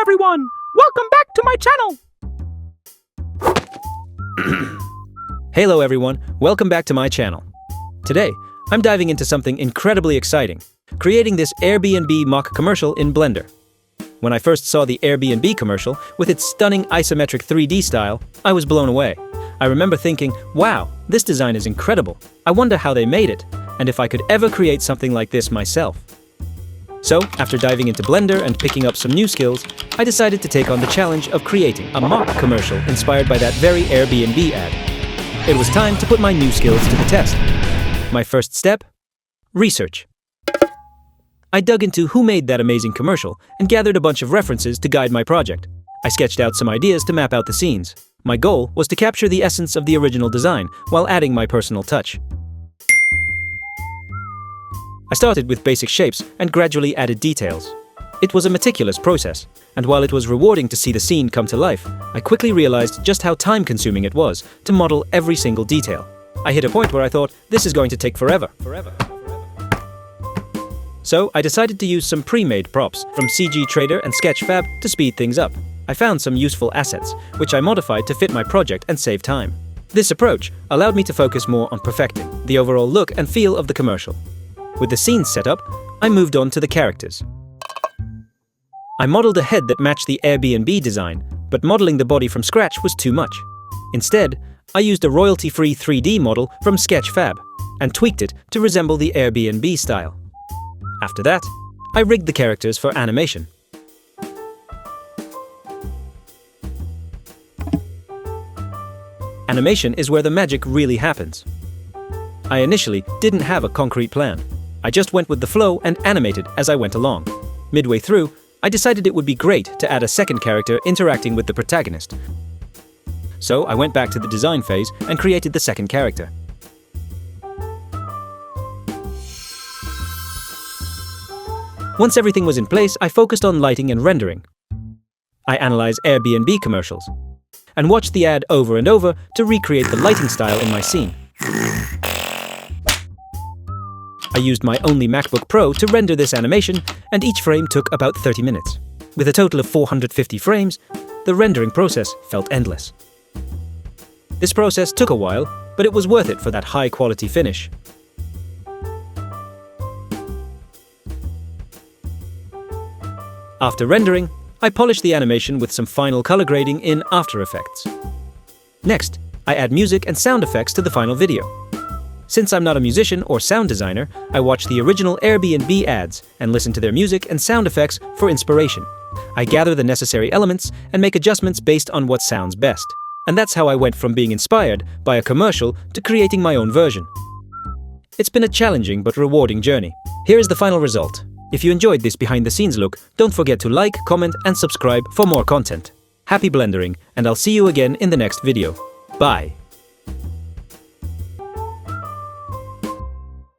everyone! Welcome back to my channel! Hello everyone, welcome back to my channel. Today, I'm diving into something incredibly exciting, creating this Airbnb mock commercial in Blender. When I first saw the Airbnb commercial, with its stunning isometric 3D style, I was blown away. I remember thinking, wow, this design is incredible. I wonder how they made it, and if I could ever create something like this myself. So, after diving into Blender and picking up some new skills, I decided to take on the challenge of creating a mock commercial inspired by that very Airbnb ad. It was time to put my new skills to the test. My first step? Research. I dug into who made that amazing commercial and gathered a bunch of references to guide my project. I sketched out some ideas to map out the scenes. My goal was to capture the essence of the original design while adding my personal touch. I started with basic shapes and gradually added details. It was a meticulous process, and while it was rewarding to see the scene come to life, I quickly realized just how time-consuming it was to model every single detail. I hit a point where I thought, this is going to take forever. So I decided to use some pre-made props from CG Trader and Sketchfab to speed things up. I found some useful assets, which I modified to fit my project and save time. This approach allowed me to focus more on perfecting the overall look and feel of the commercial. With the scenes set up, I moved on to the characters. I modeled a head that matched the Airbnb design, but modeling the body from scratch was too much. Instead, I used a royalty-free 3D model from Sketchfab and tweaked it to resemble the Airbnb style. After that, I rigged the characters for animation. Animation is where the magic really happens. I initially didn't have a concrete plan. I just went with the flow and animated as I went along. Midway through, I decided it would be great to add a second character interacting with the protagonist. So I went back to the design phase and created the second character. Once everything was in place, I focused on lighting and rendering. I analyzed Airbnb commercials and watched the ad over and over to recreate the lighting style in my scene. I used my only MacBook Pro to render this animation, and each frame took about 30 minutes. With a total of 450 frames, the rendering process felt endless. This process took a while, but it was worth it for that high-quality finish. After rendering, I polished the animation with some final color grading in After Effects. Next, I add music and sound effects to the final video. Since I'm not a musician or sound designer, I watch the original Airbnb ads and listen to their music and sound effects for inspiration. I gather the necessary elements and make adjustments based on what sounds best. And that's how I went from being inspired by a commercial to creating my own version. It's been a challenging but rewarding journey. Here is the final result. If you enjoyed this behind-the-scenes look, don't forget to like, comment, and subscribe for more content. Happy blendering, and I'll see you again in the next video. Bye!